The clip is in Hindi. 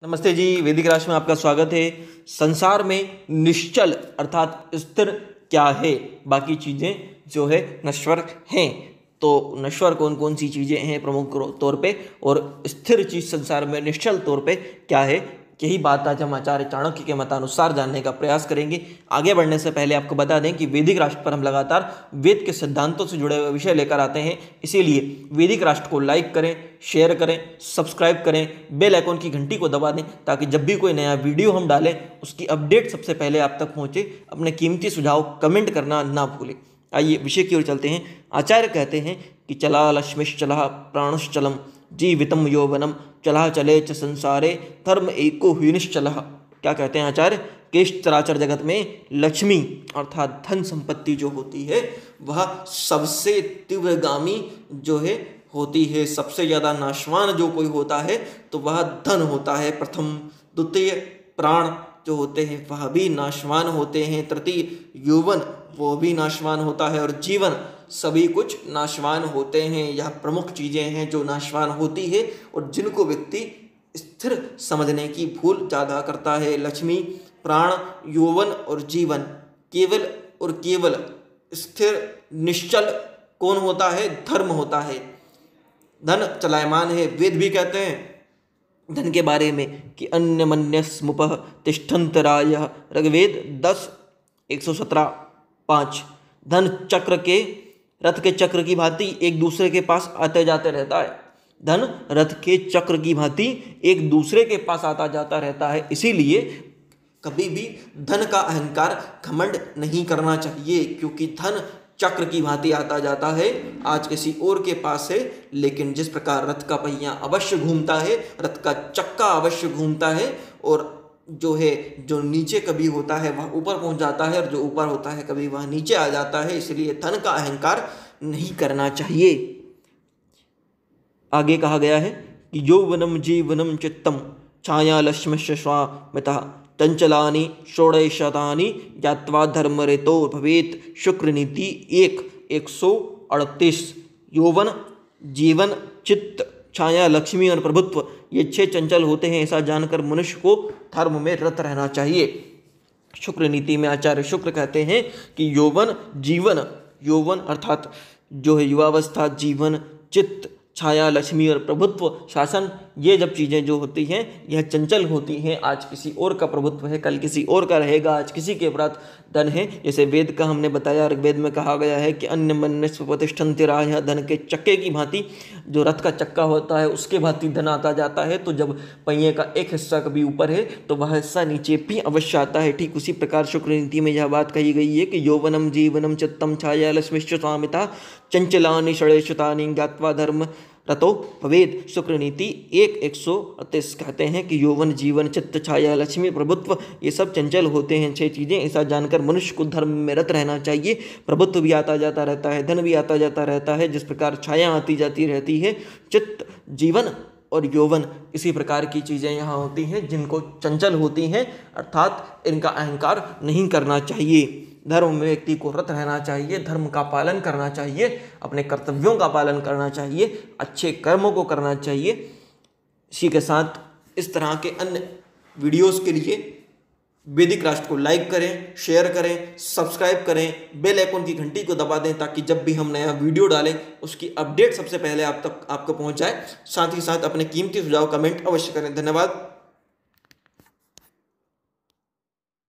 नमस्ते जी, वैदिक राशि में आपका स्वागत है। संसार में निश्चल अर्थात स्थिर क्या है? बाकी चीज़ें जो है नश्वर हैं। तो नश्वर कौन कौन सी चीज़ें हैं प्रमुख तौर पे, और स्थिर चीज़ संसार में निश्चल तौर पे क्या है, यही बात आज हम आचार्य चाणक्य के मतानुसार जानने का प्रयास करेंगे। आगे बढ़ने से पहले आपको बता दें कि वैदिक राष्ट्र पर हम लगातार वेद के सिद्धांतों से जुड़े हुए विषय लेकर आते हैं, इसीलिए वैदिक राष्ट्र को लाइक करें, शेयर करें, सब्सक्राइब करें, बेल आइकन की घंटी को दबा दें ताकि जब भी कोई नया वीडियो हम डालें उसकी अपडेट सबसे पहले आप तक पहुंचे। अपने कीमती सुझाव कमेंट करना ना भूलें। आइए विषय की ओर चलते हैं। आचार्य कहते हैं कि चला लक्ष्मीश्चला प्राणश्चलम जीवितम यौवनम चला चले च संसारे धर्म एको ही निश्चल। क्या कहते हैं आचार्य? कि इस चराचर जगत में लक्ष्मी अर्थात धन संपत्ति जो होती है वह सबसे तीव्रगामी जो है होती है। सबसे ज़्यादा नाशवान जो कोई होता है तो वह धन होता है प्रथम। द्वितीय प्राण जो होते हैं वह भी नाशवान होते हैं। तृतीय यौवन वो भी नाशवान होता है, और जीवन सभी कुछ नाशवान होते हैं। यह प्रमुख चीज़ें हैं जो नाशवान होती है और जिनको व्यक्ति स्थिर समझने की भूल ज़्यादा करता है। लक्ष्मी, प्राण, यौवन और जीवन केवल और केवल स्थिर निश्चल कौन होता है? धर्म होता है। धन चलायमान है। वेद भी कहते हैं धन के बारे में कि अन्यमन्यस्मुपः तिष्ठन्तरायः, ऋग्वेद 10:117-5। धन चक्र के रथ के चक्र की भांति एक दूसरे के पास आते जाते रहता है। धन रथ के चक्र की भांति एक दूसरे के पास आता जाता रहता है, इसीलिए कभी भी धन का अहंकार घमंड नहीं करना चाहिए, क्योंकि धन चक्र की भांति आता जाता है। आज किसी और के पास है, लेकिन जिस प्रकार रथ का पहिया अवश्य घूमता है, रथ का चक्का अवश्य घूमता है, और जो है जो नीचे कभी होता है वह ऊपर पहुंच जाता है, और जो ऊपर होता है कभी वह नीचे आ जाता है। इसलिए धन का अहंकार नहीं करना चाहिए। आगे कहा गया है कि यौवनम जीवनम चित्तम छाया लक्ष्मश्च स्वामितः चंचलानि षोडशतानि ज्ञात्वा धर्मरेतो भवेत्। शुक्र नीति 1:138। यौवन, जीवन, चित्त, छाया, लक्ष्मी और प्रभुत्व ये 6 चंचल होते हैं। ऐसा जानकर मनुष्य को धर्म में रत रहना चाहिए। शुक्र नीति में आचार्य शुक्र कहते हैं कि यौवन, जीवन, यौवन अर्थात जो है युवावस्था, जीवन, चित्त, छाया, लक्ष्मी और प्रभुत्व, शासन, ये जब चीज़ें जो होती हैं यह चंचल होती हैं। आज किसी और का प्रभुत्व है, कल किसी और का रहेगा। आज किसी के पास धन है, जैसे वेद का हमने बताया, ऋग्वेद में कहा गया है कि अन्यमन्यस्वप्रतिष्ठन्ति, धन के चक्के की भांति जो रथ का चक्का होता है उसके भांति धन आता जाता है। तो जब पहिए का एक हिस्सा कभी ऊपर है तो वह हिस्सा नीचे भी अवश्य आता है। ठीक उसी प्रकार शुक्र नीति में यह बात कही गई है कि यौवनम जीवनम चित्तम छाया लक्ष्मीश्च स्वामिता चंचलानि षडेशतानि ज्ञात्वा धर्म रतो भवेत्। शुक्र नीति 1:138 कहते हैं कि यौवन, जीवन, चित्त, छाया, लक्ष्मी, प्रभुत्व ये सब चंचल होते हैं। 6 चीज़ें। ऐसा जानकर मनुष्य को धर्म में रत रहना चाहिए। प्रभुत्व भी आता जाता रहता है, धन भी आता जाता रहता है, जिस प्रकार छाया आती जाती रहती है। चित्त, जीवन और यौवन इसी प्रकार की चीज़ें यहाँ होती हैं जिनको चंचल होती हैं, अर्थात इनका अहंकार नहीं करना चाहिए। धर्म में व्यक्ति को रत रहना चाहिए, धर्म का पालन करना चाहिए, अपने कर्तव्यों का पालन करना चाहिए, अच्छे कर्मों को करना चाहिए। इसी के साथ इस तरह के अन्य वीडियोस के लिए वैदिक राष्ट्र को लाइक करें, शेयर करें, सब्सक्राइब करें, बेल आइकन की घंटी को दबा दें ताकि जब भी हम नया वीडियो डालें उसकी अपडेट सबसे पहले आप तक आपको पहुंच जाए। साथ ही साथ अपने कीमती सुझाव कमेंट अवश्य करें। धन्यवाद।